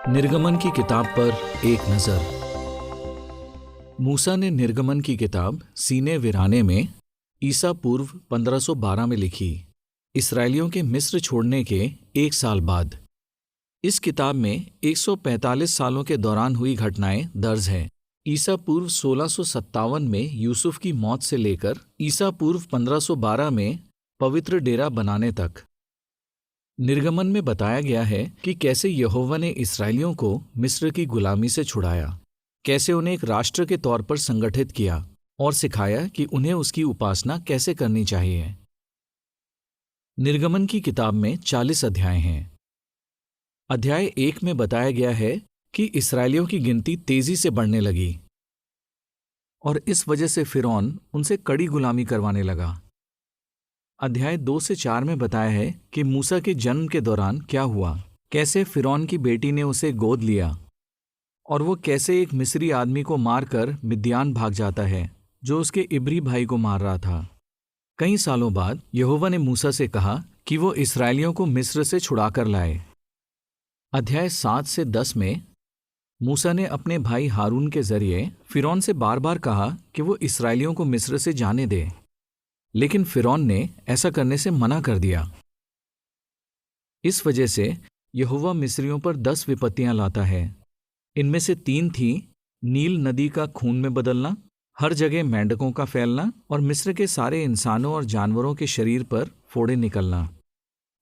निर्गमन की किताब पर एक नज़र। मूसा ने निर्गमन की किताब सीने वीराने में ईसा पूर्व 1512 में लिखी, इसराइलियों के मिस्र छोड़ने के 1 साल बाद। इस किताब में 145 सालों के दौरान हुई घटनाएं दर्ज हैं। ईसा पूर्व 1657 में यूसुफ की मौत से लेकर ईसा पूर्व 1512 में पवित्र डेरा बनाने तक। निर्गमन में बताया गया है कि कैसे यहोवा ने इसराइलियों को मिस्र की गुलामी से छुड़ाया, कैसे उन्हें एक राष्ट्र के तौर पर संगठित किया और सिखाया कि उन्हें उसकी उपासना कैसे करनी चाहिए। निर्गमन की किताब में 40 अध्याय हैं। अध्याय 1 में बताया गया है कि इसराइलियों की गिनती तेजी से बढ़ने लगी और इस वजह से फिरौन उनसे कड़ी गुलामी करवाने लगा। अध्याय 2 से 4 में बताया है कि मूसा के जन्म के दौरान क्या हुआ, कैसे फिरौन की बेटी ने उसे गोद लिया और वो कैसे एक मिस्री आदमी को मारकर मिद्यान भाग जाता है जो उसके इब्री भाई को मार रहा था। कई सालों बाद यहोवा ने मूसा से कहा कि वो इसराइलियों को मिस्र से छुड़ाकर लाए। अध्याय 7 से 10 में मूसा ने अपने भाई हारून के जरिए फिरौन से बार बार कहा कि वो इसराइलियों को मिस्र से जाने दे, लेकिन फिरौन ने ऐसा करने से मना कर दिया। इस वजह से यहोवा मिस्रियों पर 10 विपत्तियां लाता है। इनमें से 3 थी नील नदी का खून में बदलना, हर जगह मेंढकों का फैलना और मिस्र के सारे इंसानों और जानवरों के शरीर पर फोड़े निकलना।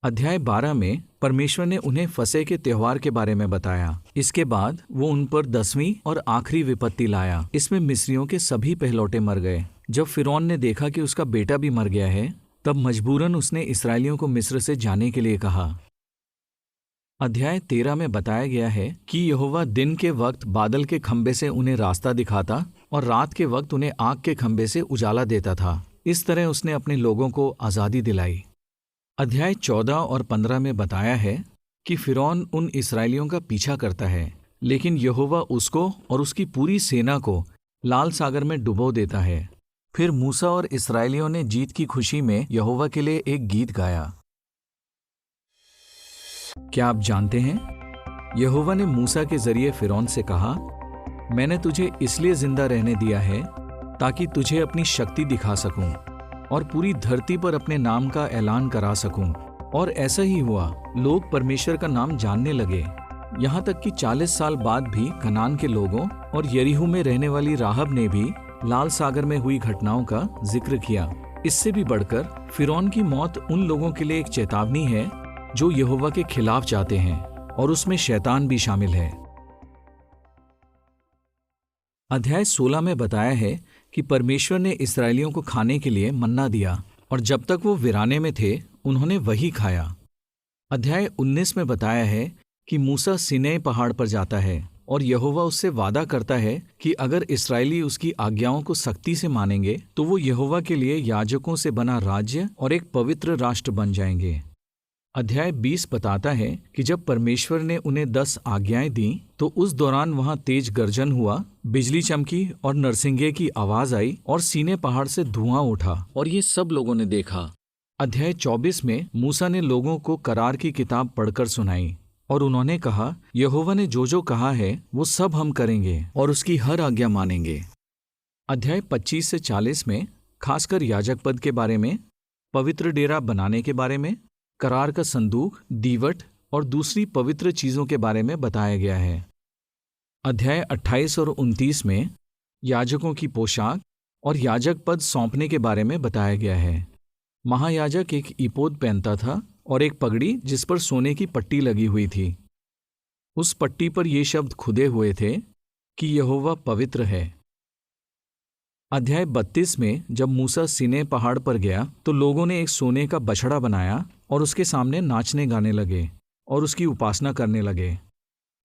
अध्याय 12 में परमेश्वर ने उन्हें फसह के त्योहार के बारे में बताया। इसके बाद वो उन पर 10वीं और आखिरी विपत्ति लाया। इसमें मिस्रियों के सभी पहलौटे मर गए। जब फिरौन ने देखा कि उसका बेटा भी मर गया है, तब मजबूरन उसने इसराइलियों को मिस्र से जाने के लिए कहा। अध्याय 13 में बताया गया है कि यहोवा दिन के वक्त बादल के खंबे से उन्हें रास्ता दिखाता और रात के वक्त उन्हें आग के खंबे से उजाला देता था। इस तरह उसने अपने लोगों को आज़ादी दिलाई। अध्याय 14 और 15 में बताया है कि फिरौन उन इसराइलियों का पीछा करता है, लेकिन यहोवा उसको और उसकी पूरी सेना को लाल सागर में डुबो देता है। फिर मूसा और इसराइलियों ने जीत की खुशी में यहोवा के लिए एक गीत गाया। क्या आप जानते हैं, यहोवा ने मूसा के जरिए फिरौन से कहा, मैंने तुझे इसलिए जिंदा रहने दिया है ताकि तुझे अपनी शक्ति दिखा सकूं और पूरी धरती पर अपने नाम का ऐलान करा सकूं। और ऐसा ही हुआ, लोग परमेश्वर का नाम जानने लगे। यहाँ तक कि 40 साल बाद भी कनान के लोगों और यरीहो में रहने वाली राहब ने भी लाल सागर में हुई घटनाओं का जिक्र किया। इससे भी बढ़कर फिरौन की मौत उन लोगों के लिए एक चेतावनी है जो यहोवा के खिलाफ जाते हैं, और उसमें शैतान भी शामिल है। अध्याय 16 में बताया है कि परमेश्वर ने इसराइलियों को खाने के लिए मन्ना दिया और जब तक वो वीराने में थे उन्होंने वही खाया। अध्याय 19 में बताया है कि मूसा सीनै पहाड़ पर जाता है और यहोवा उससे वादा करता है कि अगर इसराइली उसकी आज्ञाओं को सख्ती से मानेंगे तो वो यहोवा के लिए याजकों से बना राज्य और एक पवित्र राष्ट्र बन जाएंगे। अध्याय 20 बताता है कि जब परमेश्वर ने उन्हें 10 आज्ञाएं दी तो उस दौरान वहां तेज गर्जन हुआ, बिजली चमकी और नरसिंगे की आवाज आई और सीने पहाड़ से धुआं उठा और ये सब लोगों ने देखा। अध्याय 24 में मूसा ने लोगों को करार की किताब पढ़कर सुनाई और उन्होंने कहा, यहोवा ने जो जो कहा है वो सब हम करेंगे और उसकी हर आज्ञा मानेंगे। अध्याय 25 से 40 में खासकर याजक पद के बारे में, पवित्र डेरा बनाने के बारे में, करार का संदूक, दीवट और दूसरी पवित्र चीजों के बारे में बताया गया है। अध्याय 28 और 29 में याजकों की पोशाक और याजक पद सौंपने के बारे में बताया गया है। महायाजक एक ईपोद पहनता था और एक पगड़ी जिस पर सोने की पट्टी लगी हुई थी। उस पट्टी पर ये शब्द खुदे हुए थे कि यहोवा पवित्र है। अध्याय 32 में जब मूसा सीनै पहाड़ पर गया तो लोगों ने एक सोने का बछड़ा बनाया और उसके सामने नाचने गाने लगे और उसकी उपासना करने लगे।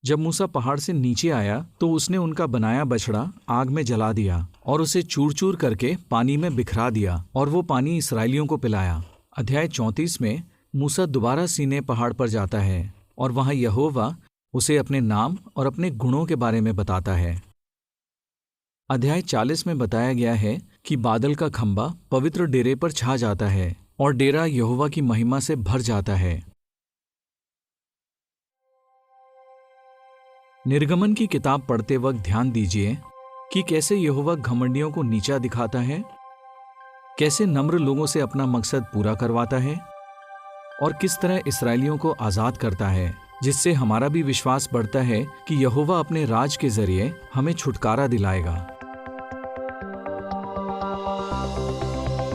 जब मूसा पहाड़ से नीचे आया तो उसने उनका बनाया बछड़ा आग में जला दिया और उसे चूर चूर करके पानी में बिखरा दिया और वो पानी इसराइलियों को पिलाया। अध्याय 34 में मूसा दोबारा सीनै पहाड़ पर जाता है और वहां यहोवा उसे अपने नाम और अपने गुणों के बारे में बताता है। अध्याय 40 में बताया गया है कि बादल का खंबा पवित्र डेरे पर छा जाता है और डेरा यहोवा की महिमा से भर जाता है। निर्गमन की किताब पढ़ते वक्त ध्यान दीजिए कि कैसे यहोवा घमंडियों को नीचा दिखाता है, कैसे नम्र लोगों से अपना मकसद पूरा करवाता है और किस तरह इस्राएलियों को आजाद करता है, जिससे हमारा भी विश्वास बढ़ता है कि यहोवा अपने राज के जरिए हमें छुटकारा दिलाएगा।